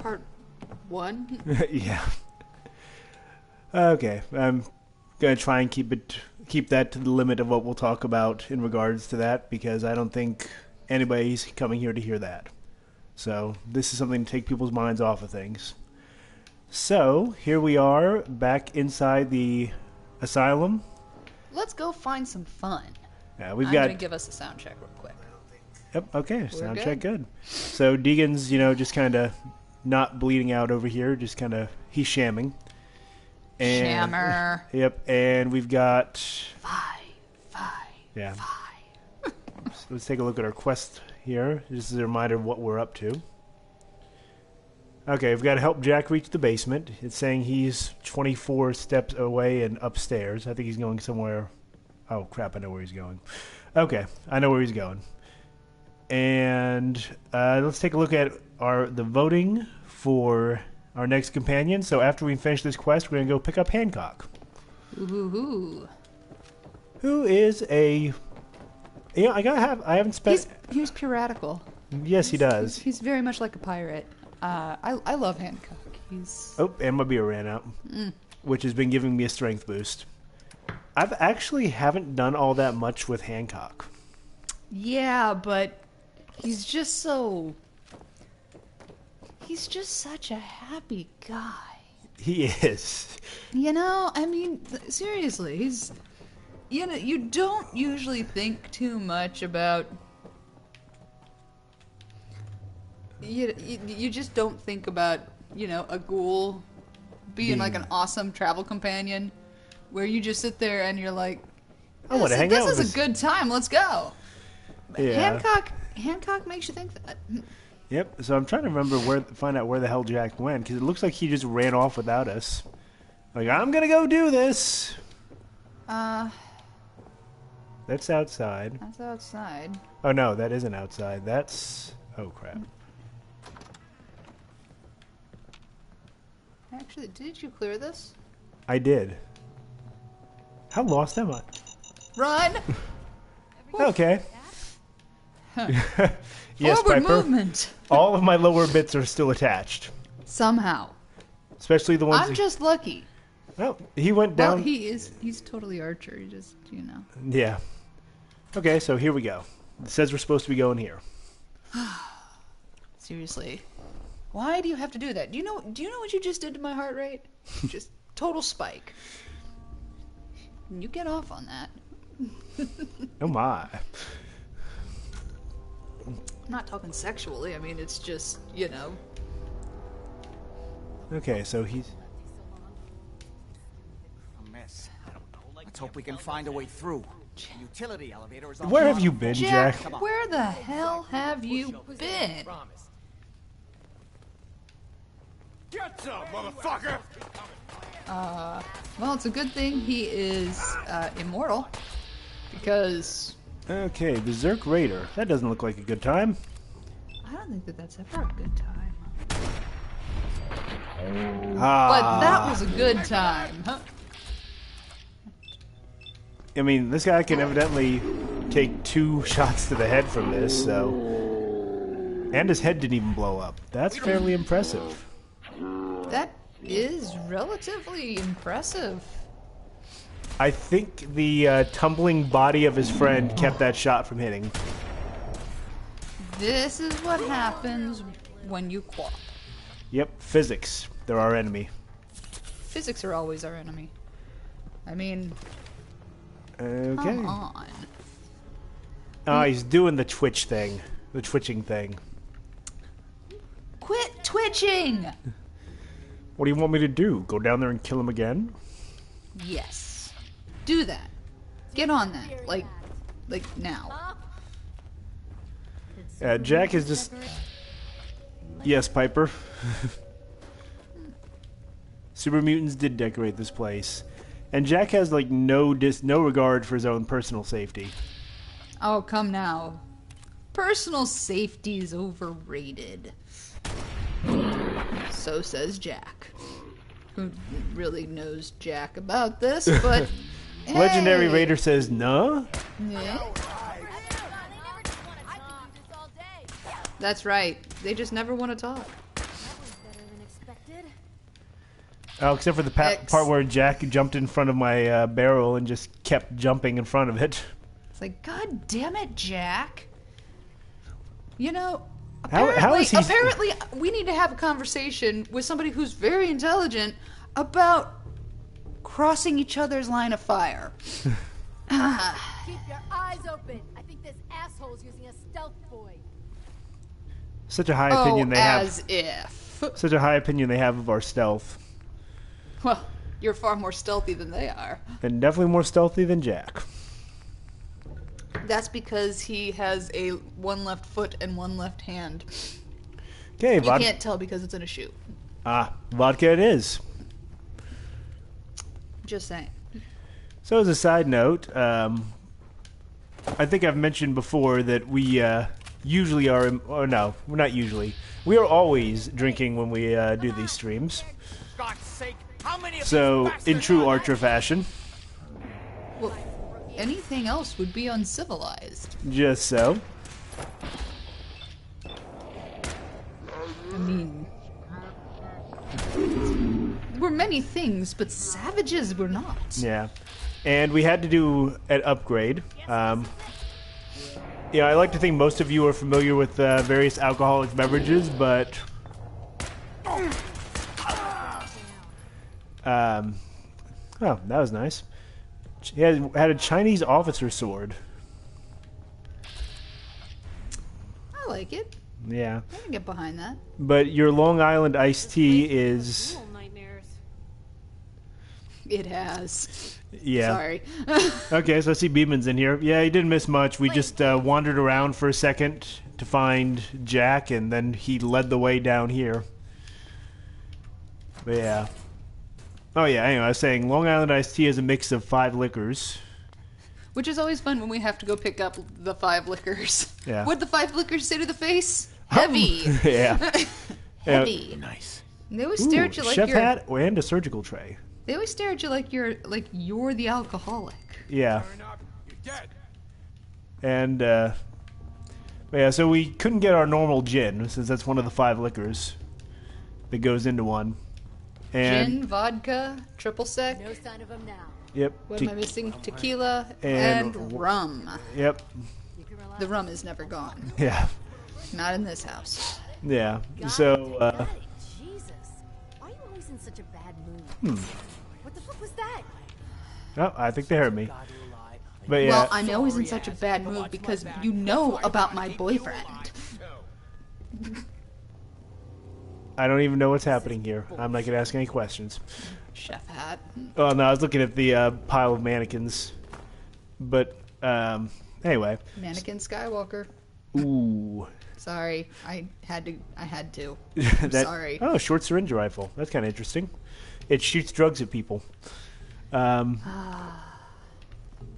part 1. Yeah. Okay, I'm gonna try and keep that to the limit of what we'll talk about in regards to that, because I don't think anybody's coming here to hear that. So this is something to take people's minds off of things. So here we are back inside the asylum. Let's go find some fun. Yeah, I'm gonna give us a sound check real quick. Yep. Okay. We're Sound good. check good. So Deegan's, just kind of not bleeding out over here. Just kind of he's shamming. And, Shammer. Yep. And we've got. Yeah. So let's take a look at our quest here. Just as a reminder of what we're up to. Okay, we've got to help Jack reach the basement. It's saying he's 24 steps away and upstairs. I think he's going somewhere. Oh, crap, I know where he's going. Okay, I know where he's going. And let's take a look at the voting for our next companion. So after we finish this quest, we're going to go pick up Hancock. Ooh. Who is a... I haven't spent... He's piratical. Yes, he does. He's very much like a pirate. I love Hancock. He's... Oh, and my beer ran out, which has been giving me a strength boost. I've actually haven't done all that much with Hancock. Yeah, but he's just such a happy guy. He is. I mean, seriously, he's... you don't usually think too much about... You just don't think about, a ghoul being like an awesome travel companion where you just sit there and you're like, I want to hang out with this is a good time, let's go. Yeah. Hancock makes you think that. Yep, so I'm trying to find out where the hell Jack went, because it looks like he just ran off without us. Like, I'm gonna go do this! That's outside. That's outside. Oh no, that isn't outside. That's... Oh crap. Actually, did you clear this? I did. How lost am I? Run! Okay. Yes, Forward Piper. movement! All of my lower bits are still attached. Somehow. Especially the ones... I'm just lucky. Well, he went down... Well, he's totally Archer, he just, Yeah. Okay, so here we go. It says we're supposed to be going here. Seriously. Why do you have to do that? Do you know what you just did to my heart rate? Just total spike. You get off on that. Oh my. I'm not talking sexually, I mean, it's just, Okay, so he's... A mess. Let's hope we can find a way through. The utility elevator is on. Where have you been, Jack? Where the hell have you been? Get some, motherfucker! Well, it's a good thing he is immortal, because Okay, Berserk Raider. That doesn't look like a good time. I don't think that's ever a good time. Ah. But that was a good time. Huh? I mean, this guy can evidently take 2 shots to the head from this, so... And his head didn't even blow up. That's fairly impressive. That is relatively impressive. I think the tumbling body of his friend kept that shot from hitting. This is what happens when you quap. Yep, physics. They're our enemy. Physics are always our enemy. I mean, Okay. come on. Oh, he's doing the twitch thing. The twitching thing. Quit twitching! What do you want me to do? Go down there and kill him again? Yes. Do that. Get on that. Like now. Jack is just... Yes, Piper. Super mutants did decorate this place. And Jack has, like, no regard for his own personal safety. Oh, come now. Personal safety is overrated. So says Jack. Who really knows Jack about this, but... Legendary hey. Raider says, no? Yeah. That's right. They just never want to talk. infected? Oh, except for the part where Jack jumped in front of my barrel and just kept jumping in front of it. It's like, God damn it, Jack. You know, How apparently, is he... apparently we need to have a conversation with somebody who's very intelligent about crossing each other's line of fire. Keep your eyes open. I think this asshole's using a stealth void. Such a high opinion they have. As if. Such a high opinion they have of our stealth. Well, you're far more stealthy than they are. And definitely more stealthy than Jack. That's because he has one left foot and one left hand. Okay, You can't tell because it's in a shoe. Ah, vodka it is. Just saying. So as a side note, I think I've mentioned before that we usually are, or no, we're not usually. We are always drinking when we do these streams. God's sake, how many of So, these in bastards true are Archer fashion, Well, anything else would be uncivilized. just so. I mean, we're many things, but savages we're not. Yeah. And we had to do an upgrade. Yeah, I like to think most of you are familiar with various alcoholic beverages, but... oh, that was nice. He had a Chinese officer sword. I like it. Yeah. I can get behind that. But your Long Island iced tea is... Real nightmares. It has. Yeah. Sorry. Okay, so I see Beeman's in here. Yeah, he didn't miss much. We just wandered around for a second to find Jack, and then he led the way down here. But yeah. Oh yeah, anyway, I was saying Long Island iced tea is a mix of 5 liquors. Which is always fun when we have to go pick up the 5 liquors. Yeah. What'd the 5 liquors say to the face? Heavy. Yeah. Heavy. Nice. And they always stare Ooh, at you like chef you're. hat and a surgical tray. They always stare at you like you're the alcoholic. Yeah. Turn up, you're dead. And yeah, so we couldn't get our normal gin since that's one of the 5 liquors that goes into one. And Gin, vodka, triple sec. No sign of him now. yep. What am I missing? Tequila and and rum. Yep. You can relax. The rum is never gone. Yeah. Not in this house. Yeah. So Daddy, Jesus. Why are you always in such a bad mood? What the fuck was that? oh, I think they heard me. But yeah. Well, I know he's in such a bad mood because you know about my boyfriend. I don't even know what's happening here. I'm not gonna ask any questions. Chef hat. Oh no, I was looking at the pile of mannequins. But anyway. Mannequin Skywalker. Ooh. Sorry, I had to. That- sorry. Oh, short syringe rifle. That's kind of interesting. It shoots drugs at people. But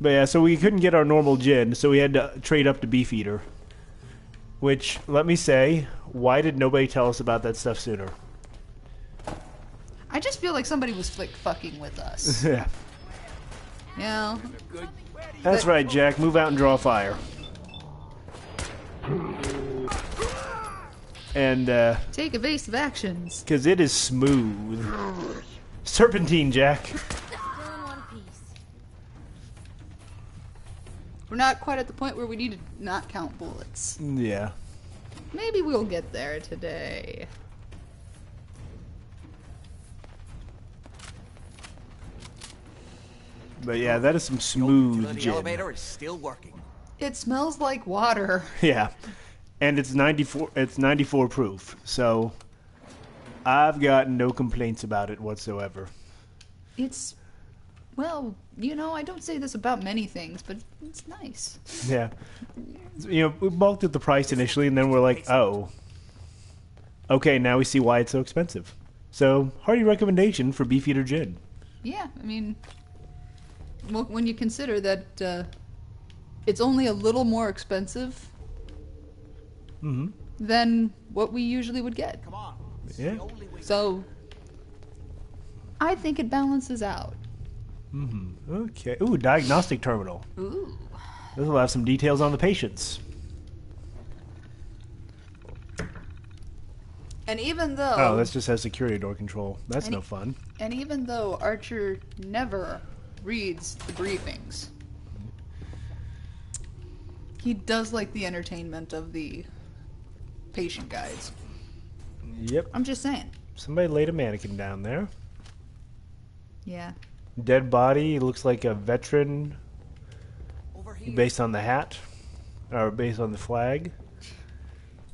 yeah, so we couldn't get our normal gin, so we had to trade up to Beefeater. Which, let me say, why did nobody tell us about that stuff sooner? I just feel like somebody was like fucking with us. Yeah. You know? That's right, Jack. Move out and draw fire. And, Take evasive actions. because it is smooth. Serpentine, Jack. Still in one piece. We're not quite at the point where we need to not count bullets. Yeah. Maybe we'll get there today. But yeah, that is some smooth The gin. elevator is still working. It smells like water. Yeah. And it's 94 proof. So I've got no complaints about it whatsoever. It's, well, you know, I don't say this about many things, but it's nice. Yeah. You know, we balked at the price initially, and then we're like, oh. Okay, now we see why it's so expensive. So, hearty recommendation for Beefeater Gin. Yeah, I mean, well, when you consider that it's only a little more expensive than what we usually would get. Come on. Yeah. So, I think it balances out. Okay. Ooh, diagnostic terminal. Ooh. This will have some details on the patients. And even though... Oh, this just has security door control. That's no fun. And even though Archer never reads the briefings, he does like the entertainment of the patient guides. Yep. I'm just saying. Somebody laid a mannequin down there. Yeah. Dead body. Looks like a veteran based on the hat. Or based on the flag.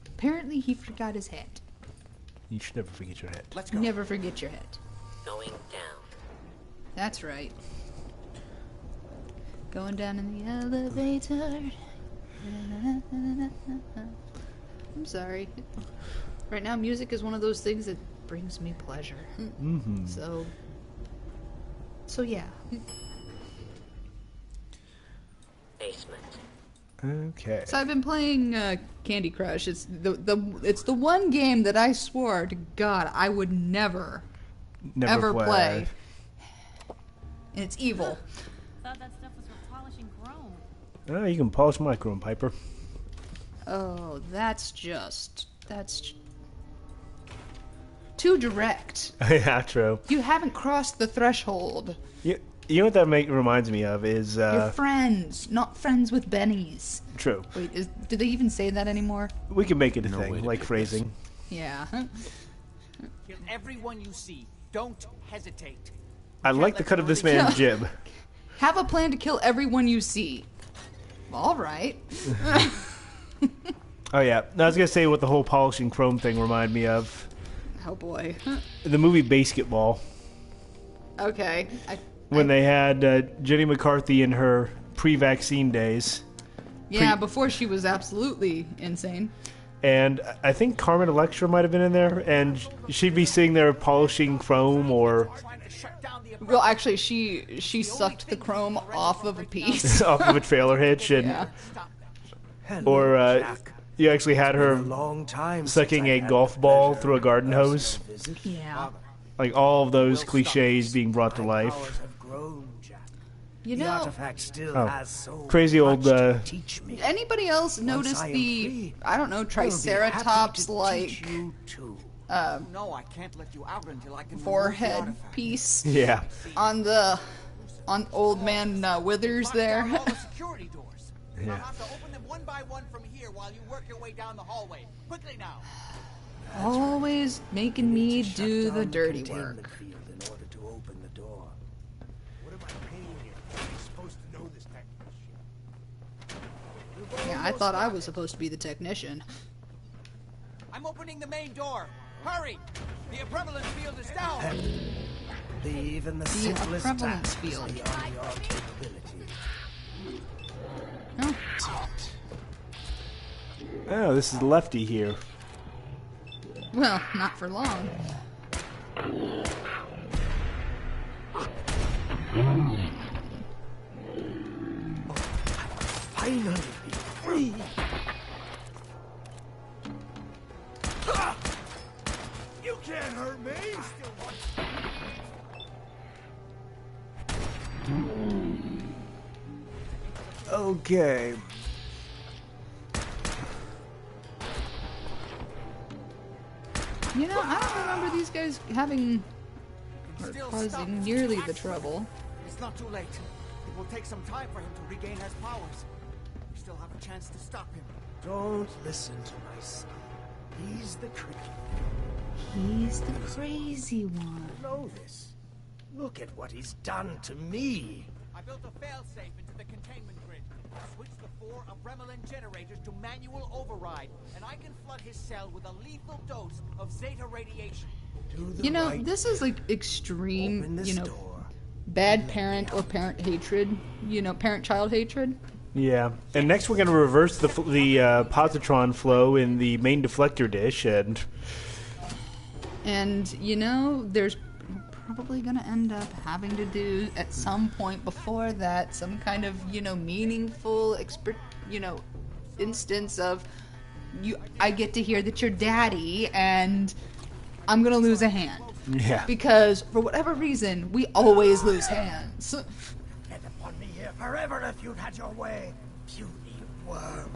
Apparently he forgot his hat. You should never forget your hat. Let's go. Never forget your hat. Going down. That's right. Going down in the elevator. I'm sorry. Right now, music is one of those things that brings me pleasure. Mm-hmm. So yeah. Basement. Okay. So I've been playing Candy Crush. It's the one game that I swore to God I would never ever play. And it's evil. Thought that stuff was for polishing chrome. Oh, you can polish my chrome, Piper. Oh, that's too direct. Yeah, true. You haven't crossed the threshold. You know what that reminds me of is... You're friends, not friends with bennies. True. Wait, do they even say that anymore? We can make it a No way thing, to like do phrasing. Yeah. Kill everyone you see. Don't hesitate. I like the cut of this man's jib. Have a plan to kill everyone you see. All right. Oh, yeah. I was going to say what the whole polishing chrome thing reminded me of. Oh, boy. The movie Basketball. Okay. When they had Jenny McCarthy in her pre-vaccine days. Yeah, before she was absolutely insane. And I think Carmen Electra might have been in there, and she'd be sitting there polishing chrome or... Well, actually, she sucked the chrome off of a piece. off of a trailer hitch, and... Yeah. Or you actually had her sucking a golf ball through a garden hose. Yeah. Like all of those cliches being brought to life. You know, Crazy old... anybody else notice the, I don't know, Triceratops, like, No, I can't let you out until I can forehead piece Yeah. on old man Withers there? all the security doors. Yeah. I'll have to open them one by one from here while you work your way down the hallway. Quickly now. Always making me do the dirty work. In order to open the door. What am I paying you? You're supposed to know this technician. Yeah, I thought I was supposed to be the technician. I'm opening the main door. Hurry! The prevalence field is down. Even the The simplest prevalence task is field. beyond your capability. Oh, Oh, this is Lefty here. well, not for long. Finally be free. You can't hurt me. Okay. You know, I don't remember these guys having or Still causing stop. nearly the trouble. It's not too late. It will take some time for him to regain his powers. We still have a chance to stop him. Don't listen to my son. He's the tricky He's the crazy one. one. Know this. Look at what he's done to me. I built a failsafe into the containment grid. Switched the 4 Abremelin generators to manual override, and I can flood his cell with a lethal dose of Zeta radiation. Do the You know, right this is like Open extreme, this you know, door. bad parent or parent hatred. You know, parent-child hatred. Yeah. And next we're going to reverse the positron flow in the main deflector dish, And, you know, there's probably going to end up having to do, at some point before that, some kind of, you know, meaningful, instance of, I get to hear that you're daddy, and I'm going to lose a hand. yeah. Because, for whatever reason, we always lose hands. Get upon me here forever if you'd had your way. Puny worm.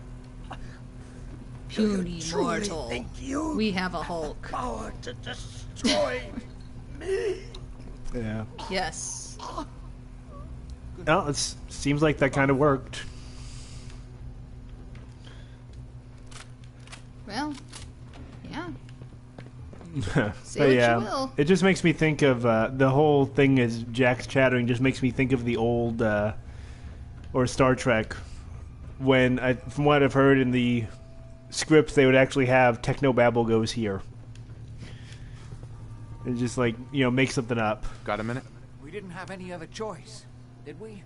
puny truly mortal. think you We have a Hulk. power to destroy me? Yeah. Yes. Well, it seems like that kind of worked. Well, yeah. Say But what yeah, you will. it just makes me think of the whole thing as Jack's chattering. Just makes me think of the old or Star Trek when from what I've heard in the scripts, they would actually have technobabble goes here. And just like make something up. Got a minute? We didn't have any other choice, did we?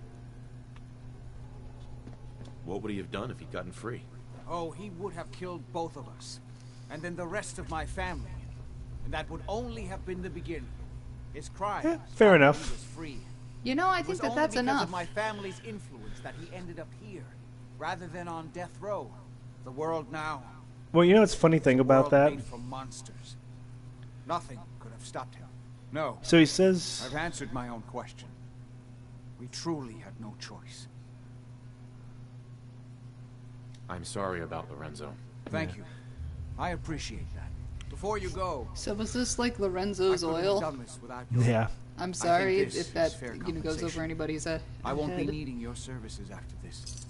What would he have done if he'd gotten free? Oh, he would have killed both of us. And then the rest of my family. And that would only have been the beginning. His crime. Yeah, fair enough. He was free. You know, I It think was that's only because enough. of my family's influence that he ended up here, rather than on death row. The world now. Well, what's the funny thing about world that? made from monsters. Nothing could have stopped him. No. So he says, I've answered my own question. We truly had no choice. I'm sorry about Lorenzo. Thank you. I appreciate that. Before you go, So was this like I Lorenzo's couldn't have oil? done this without your yeah. I'm sorry this if is that fair goes compensation. over anybody's head. I won't be needing your services after this.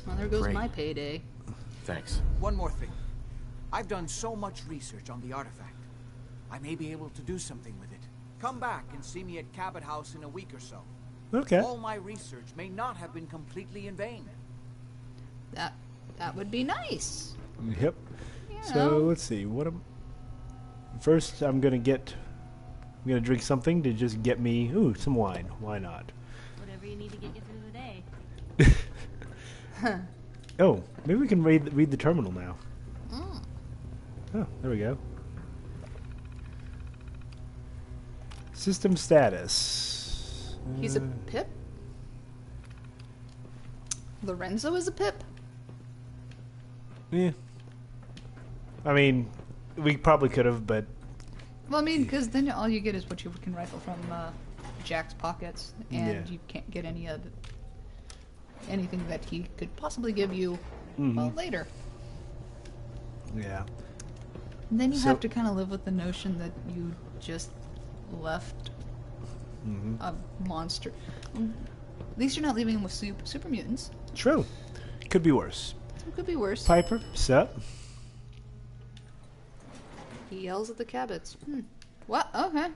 Well, there goes Great. my payday. Thanks. One more thing. I've done so much research on the artifact. I may be able to do something with it. Come back and see me at Cabot House in a week or so. Okay. All my research may not have been completely in vain. That would be nice. Yep. You So know. let's see. First, I'm gonna drink something to just get me some wine. Why not? Whatever you need to get you through the day. Oh, maybe we can read the terminal now. Oh, there we go. System status. He's a pip? Lorenzo is a pip? Yeah. I mean, we probably could have, but Well, I mean, because then all you get is what you can rifle from Jack's pockets, and Yeah. you can't get anything that he could possibly give you later. yeah. And then you So- have to kind of live with the notion that you just left a monster. At least you're not leaving him with super mutants. True. Could be worse. It could be worse. Piper, sup? He yells at the Cabots. What? Okay.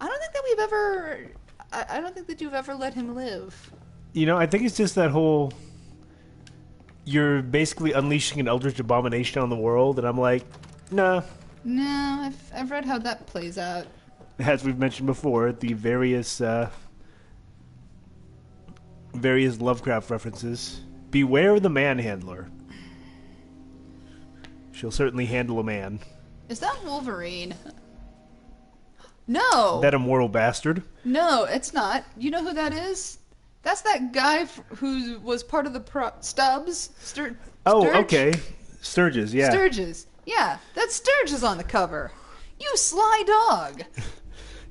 I don't think that we've ever. I don't think that you've ever let him live. I think it's just that whole. You're basically unleashing an eldritch abomination on the world, and I'm like, nah. No, I've read how that plays out. As we've mentioned before, the various Lovecraft references. Beware the manhandler. She'll certainly handle a man. Is that Wolverine? No. That immoral bastard. No, it's not. You know who that is? That's that guy who was part of the Stubbs. Oh, Sturge? okay. Sturges, yeah. Sturges. Yeah, that's Sturges on the cover. You sly dog.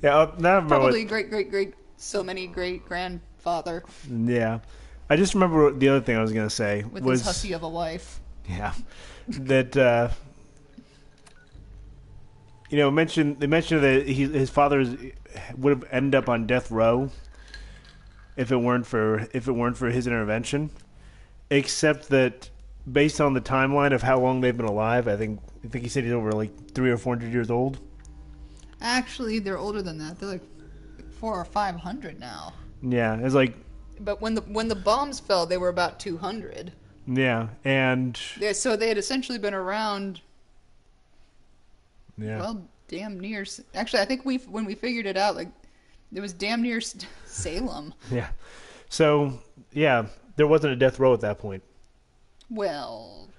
Yeah, now I remember Probably great, so many great grandfather yeah. I just remember the other thing I was going to say with was... his hussy of a wife. Yeah. That, they mentioned that his father would have ended up on death row if it weren't for his intervention. Except that, based on the timeline of how long they've been alive, I think he said he's over like 300 or 400 years old. Actually, they're older than that. They're like 400 or 500 now. Yeah, it's like... But when the bombs fell, they were about 200. Yeah, and... Yeah, so they had essentially been around. Yeah. Well, damn near. Actually, I think when we figured it out, like it was damn near Salem. Yeah. So yeah, there wasn't a death row at that point. Well,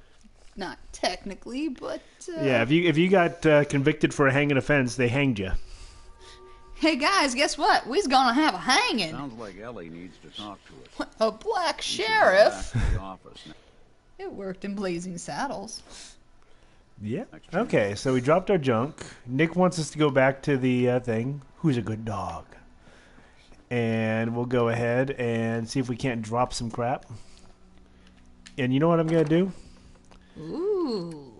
not technically, but. Yeah, if you got convicted for a hanging offense, they hanged you. Hey guys, guess what? We's gonna have a hanging. Sounds like Ellie needs to talk to us. A black sheriff. Back to the office now. It worked in Blazing Saddles. Yeah. Okay, so we dropped our junk. Nick wants us to go back to the thing. Who's a good dog? And we'll go ahead and see if we can't drop some crap. And you know what I'm going to do? Ooh.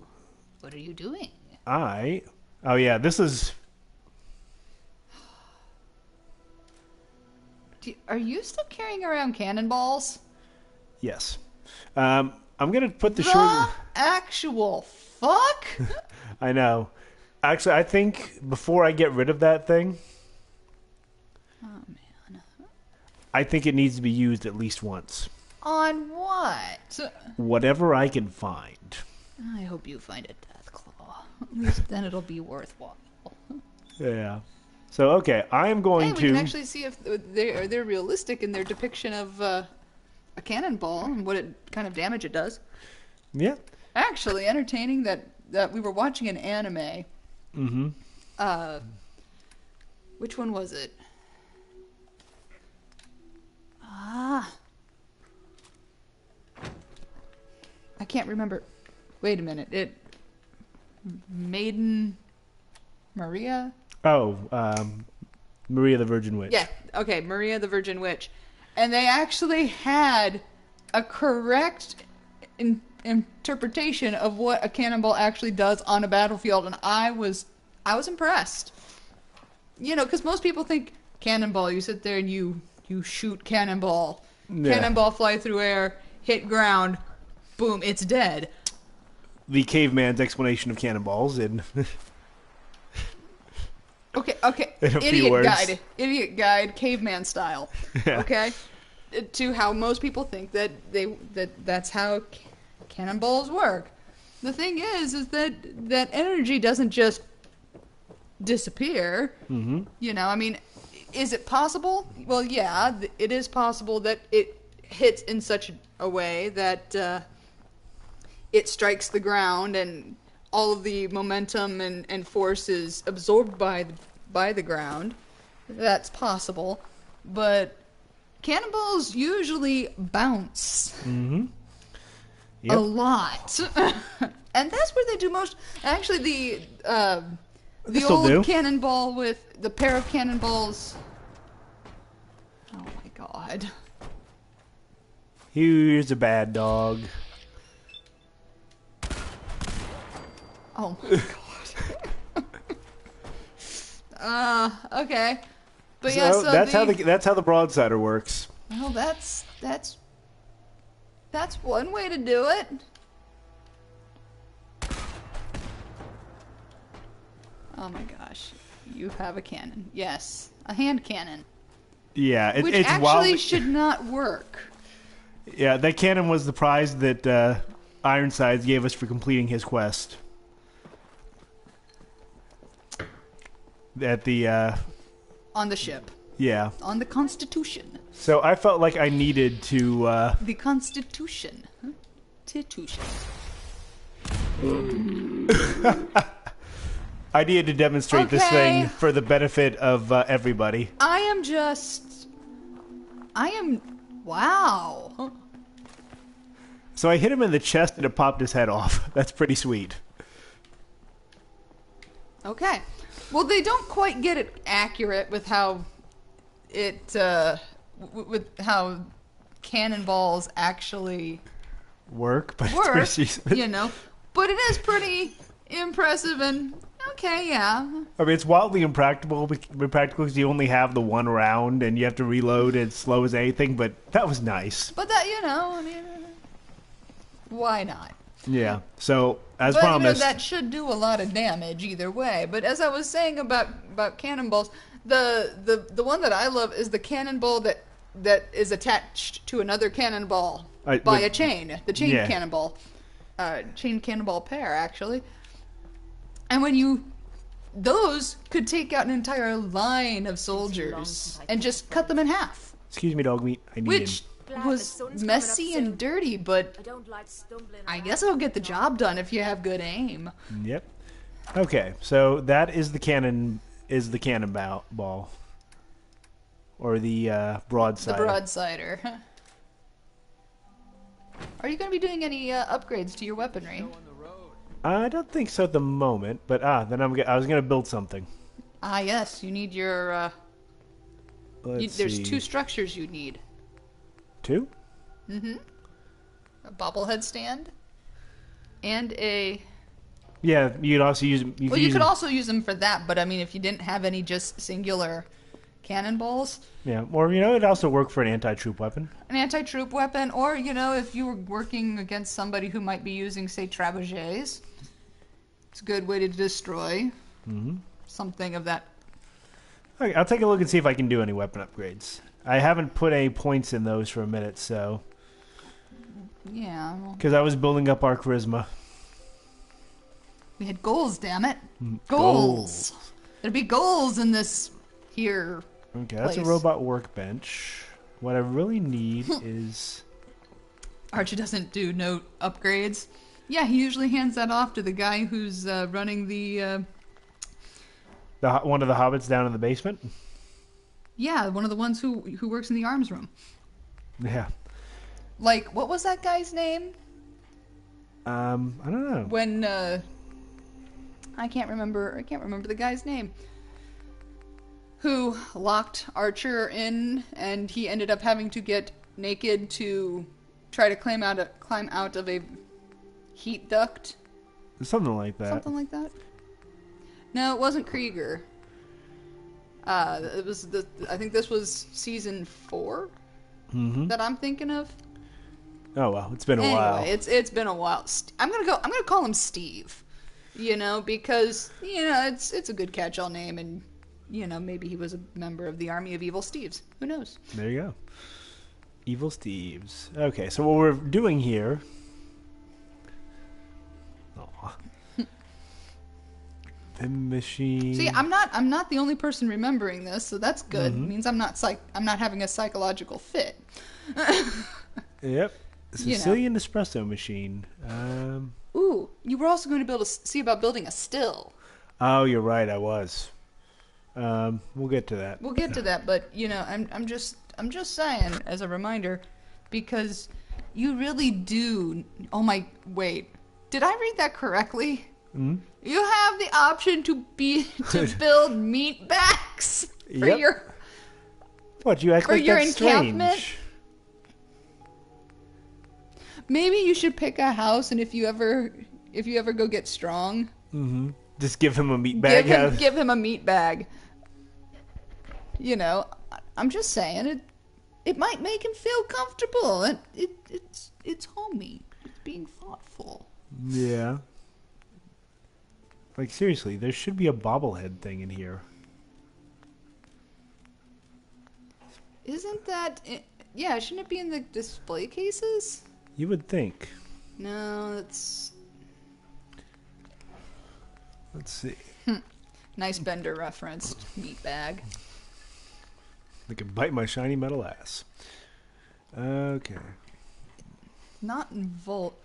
What are you doing? Oh yeah, this is... Are you still carrying around cannonballs? Yes. I'm going to put the The short... actual fuck? I know. Actually, I think before I get rid of that thing... Oh, man. I think it needs to be used at least once. On what? Whatever I can find. I hope you find a death claw. At least then it'll be worthwhile. Yeah. So, okay, I am going We can actually see if they're realistic in their depiction of a cannonball and what kind of damage it does. Yeah. Actually, entertaining that we were watching an anime. Mm-hmm. Which one was it? I can't remember. Wait a minute. Maiden Maria? Oh, Maria the Virgin Witch. Yeah, okay, Maria the Virgin Witch. And they actually had a correct interpretation of what a cannonball actually does on a battlefield, and I was impressed. You know, because most people think cannonball, you sit there and you shoot cannonball. Yeah. Cannonball fly through air, hit ground, boom, it's dead. The caveman's explanation of cannonballs in... Okay. In a few words. Idiot guide, caveman style. Yeah. Okay, to how most people think that's how cannonballs work. The thing is that energy doesn't just disappear. Mm-hmm. You know, I mean, is it possible? Well, yeah, it is possible that it hits in such a way that it strikes the ground and all of the momentum and force is absorbed by the ground. That's possible. But cannonballs usually bounce. Mm-hmm. Yep. A lot. And that's where they do most. Actually, the old cannonball with the pair of cannonballs. Oh my god. Here's a bad dog. Oh my god. Okay. But yeah, so that's how the broadsider works. Well, that's one way to do it. Oh my gosh. You have a cannon. Yes. A hand cannon. Yeah, which it's actually wildly... should not work. Yeah, that cannon was the prize that Ironsides gave us for completing his quest. At the on the ship. Yeah. On the Constitution. So I felt like I needed to the Constitution. Constitution. I needed to demonstrate this thing for the benefit of everybody. Wow. So I hit him in the chest and it popped his head off. That's pretty sweet. Okay. Well, they don't quite get it accurate with how with how cannonballs actually work, but it's pretty, you know. But it is pretty impressive and okay, yeah. I mean, it's wildly impractical because you only have the one round and you have to reload as slow as anything. But that was nice. But that, you know, I mean, why not? Yeah. So as promised, you know, that should do a lot of damage either way. But as I was saying about cannonballs, the one that I love is the cannonball that is attached to another cannonball by a chain. The chain cannonball, chain cannonball pair actually. And when those could take out an entire line of soldiers and just cut them in half. Excuse me, dog meat. I need which was messy and dirty, but I guess it'll get the job done if you have good aim. Yep. Okay, so that is the cannon. Is the cannonball or the broadsider? The broadsider. Are you going to be doing any upgrades to your weaponry? I don't think so at the moment, but then I was going to build something. Ah, yes, you need your. Let's there's see. 2 structures you need. 2? Mm-hmm. a bobblehead stand, and a. Yeah, you could also use them. You could also use them for that, but I mean, if you didn't have any just singular cannonballs. Yeah, or it'd also work for an anti-troop weapon. An anti-troop weapon, or if you were working against somebody who might be using, say, trebuchets, it's a good way to destroy something of that. Okay, I'll take a look and see if I can do any weapon upgrades. I haven't put any points in those for a minute, so. Yeah. Because I was building up our charisma. We had goals, damn it. Goals. There'd be goals in this here. Okay, that's a robot workbench. What I really need is... Archie doesn't do no upgrades. Yeah, he usually hands that off to the guy who's running the one of the hobbits down in the basement? Yeah, one of the ones who works in the arms room. Yeah. Like, what was that guy's name? I don't know. When I can't remember the guy's name. Who locked Archer in, and he ended up having to get naked to try to climb out of a heat duct. Something like that. Something like that. No, it wasn't Krieger. It was I think this was season 4 that I'm thinking of. Oh well, it's been a while. It's been a while. I'm gonna call him Steve. Because it's a good catch-all name, and maybe he was a member of the army of evil Steves. Who knows? There you go. Evil Steves. Okay, so what we're doing here. Aw. Pim machine. See, I'm not the only person remembering this, so that's good. It means I'm not having a psychological fit. Yep. Sicilian espresso machine. Ooh, you were also going to be able to see about building a still. Oh, you're right. I was. We'll get to that. We'll get to that, but I'm just saying as a reminder, because you really do. Oh my! Wait, did I read that correctly? You have the option to build meat bags for your. What, you act like your that's encampment? Strange. Maybe you should pick a house, and if you ever go get strong, just give him a meat bag. Give him a meat bag. I'm just saying it might make him feel comfortable, and it's homey. It's being thoughtful. Yeah. Like, seriously, there should be a bobblehead thing in here. Isn't that... Yeah, shouldn't it be in the display cases? You would think. No, that's... Let's see. Nice Bender reference. Meat bag. I can bite my shiny metal ass. Okay. Not in Volt.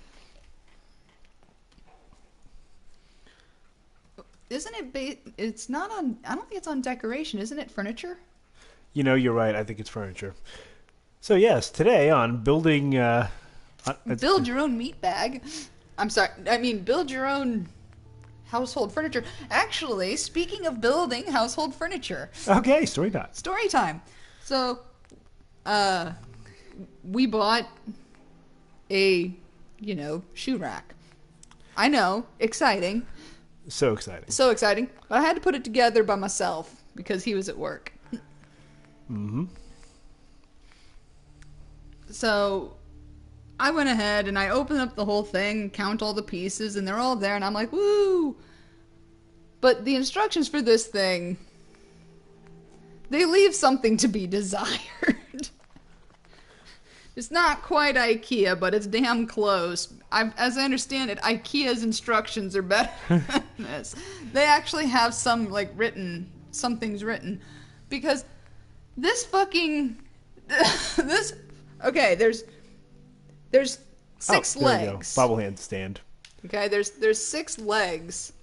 Isn't it it's not on... I don't think it's on decoration. Isn't it furniture? You're right. I think it's furniture. So, yes, today on building... build your own meat bag. I'm sorry. I mean, build your own household furniture. Actually, speaking of building household furniture. Okay, story time. Story time. So, we bought a, shoe rack. I know. Exciting. So exciting. So exciting. But I had to put it together by myself because he was at work. So I went ahead and I opened up the whole thing, count all the pieces, and they're all there, and I'm like, woo! But the instructions for this thing, they leave something to be desired. It's not quite IKEA, but it's damn close. As I understand it, IKEA's instructions are better than this. They actually have some, some things written. Because this fucking... Okay, there's 6 legs. Bobblehead stand. Okay, there's 6 legs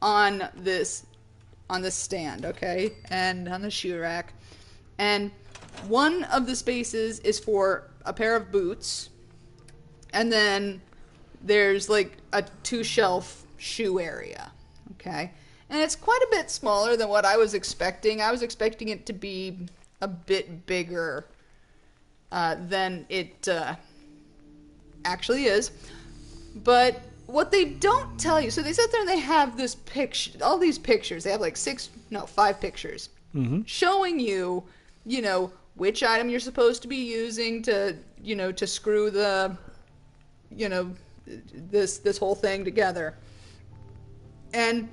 on this stand, okay, and on the shoe rack, and one of the spaces is for a pair of boots, and then there's a 2-shelf shoe area, okay, and it's quite a bit smaller than what I was expecting. I was expecting it to be a bit bigger than it actually is. But what they don't tell you, so they sit there and they have this picture, all these pictures. They have like 5 pictures showing you, which item you're supposed to be using to, to screw the, this whole thing together. And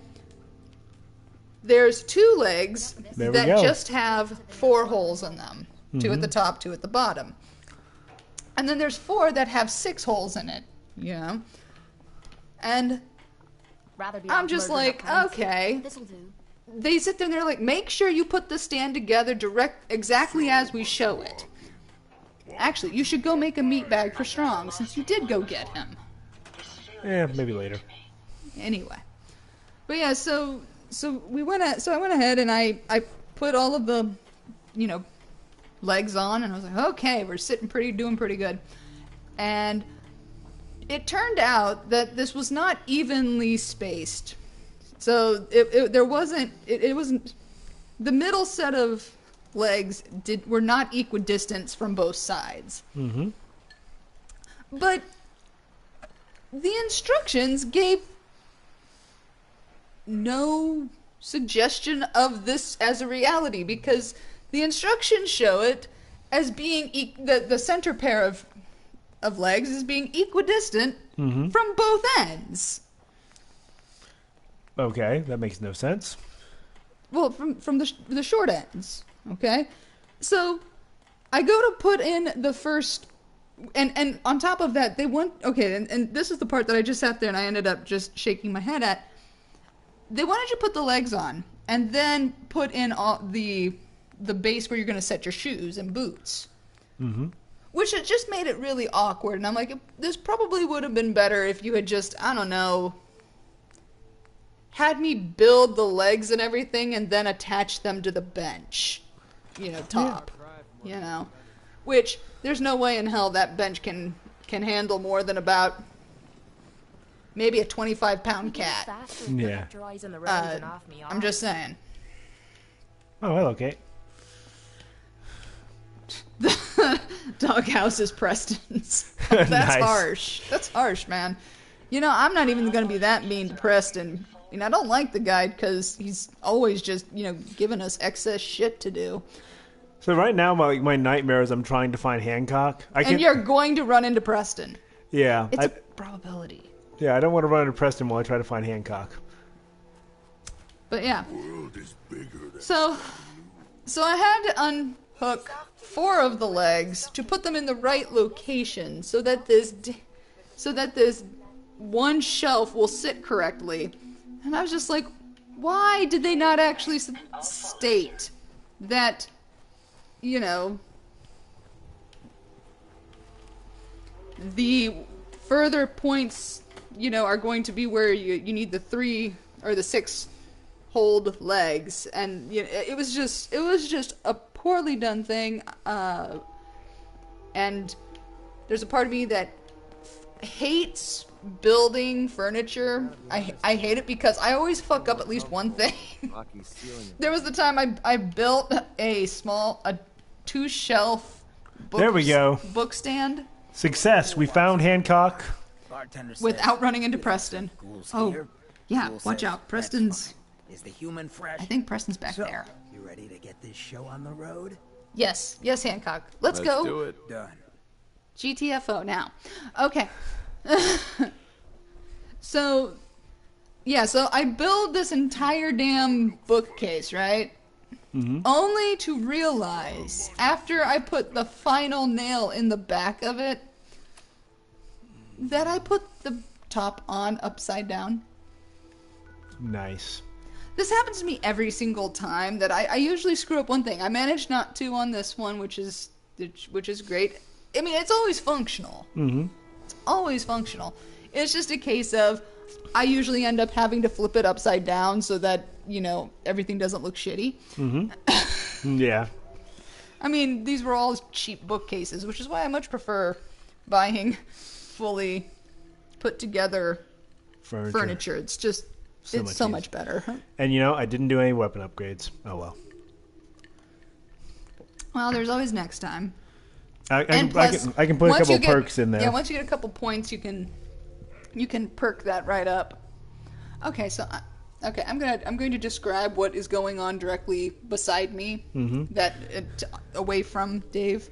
there's 2 legs that just have 4 holes in them. 2 at the top, 2 at the bottom. And then there's 4 that have 6 holes in it, And I'm just like, okay. This'll do. They sit there and they're like, make sure you put the stand together exactly as we show it. Actually, you should go make a meat bag for Strong, since you did go get him. Yeah, maybe later. Anyway. But yeah, so I went ahead and I put all of the, legs on, and I was like, okay, we're doing pretty good. And it turned out that this was not evenly spaced. So it wasn't the middle set of legs were not equidistant from both sides. Mm-hmm. But the instructions gave no suggestion of this as a reality, because the instructions show it as being the center pair of legs as being equidistant from both ends. Okay, that makes no sense. Well, from the short ends. Okay, so I go to put in the first, and on top of that, they want, okay, and this is the part that I just sat there and I ended up just shaking my head at. They wanted you to put the legs on and then put in all the base where you're going to set your shoes and boots. Mm-hmm. Which it just made it really awkward. And I'm like, this probably would have been better if you had just, I don't know, had me build the legs and everything and then attach them to the bench. Top. Which, there's no way in hell that bench can handle more than about maybe a 25-pound cat. Yeah. I'm just saying. Oh, hello, Kate. Doghouse is Preston's. That's Nice. harsh. That's harsh, man. I'm not even going to be that mean to Preston. I don't like the guy because he's always just, giving us excess shit to do. So right now, my nightmare is I'm trying to find Hancock. And you're going to run into Preston. Yeah. It's a probability. Yeah, I don't want to run into Preston while I try to find Hancock. But yeah. So I had to unhook 4 of the legs to put them in the right location so that this one shelf will sit correctly. And I was just like, why did they not actually state that, the further points, are going to be where you need the 3 or the 6 hold legs, and it was just a poorly done thing, and there's a part of me that hates building furniture. I hate it because I always fuck up at least one thing. There was the time I built a 2-shelf there we go. book stand. Success. We found Hancock. Without running into Preston. Oh, yeah, watch out. Preston's... Is the human fresh? I think Preston's back there. You ready to get this show on the road? Yes, Hancock. Let's go. Do it. Done. GTFO now. Okay. So I build this entire damn bookcase, right? Mm-hmm. Only to realize, after I put the final nail in the back of it, that I put the top on upside down. Nice. This happens to me every single time that I usually screw up one thing. I managed not to on this one, which is great. I mean, it's always functional. Mm-hmm. It's always functional. It's just a case of I usually end up having to flip it upside down so that, everything doesn't look shitty. Mm-hmm. Yeah. I mean, these were all cheap bookcases, which is why I much prefer buying fully put together furniture. It's just... It's so much better. And I didn't do any weapon upgrades. Oh well. Well, there's always next time. I And plus, can put a once couple you get- perks in there. Yeah, once you get a couple points, you can perk that right up. Okay, so I'm going to describe what is going on directly beside me, away from Dave.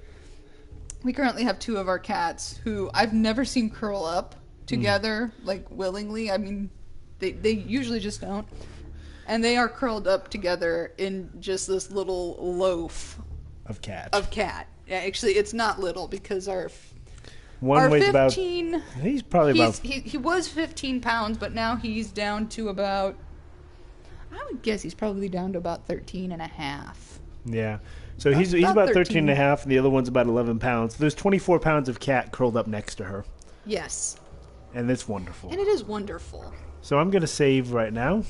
We currently have 2 of our cats who I've never seen curl up together like willingly. I mean, they usually just don't, and they are curled up together in just this little loaf of cat. Yeah, actually, it's not little because our One weighs 15. about. He's probably about. He was 15 pounds, but now he's down to about. I would guess he's probably down to about 13 and a half. Yeah. So he's about 13 and a half, and the other one's about 11 pounds. There's 24 pounds of cat curled up next to her. Yes. And it's wonderful. And it is wonderful. So I'm going to save right now.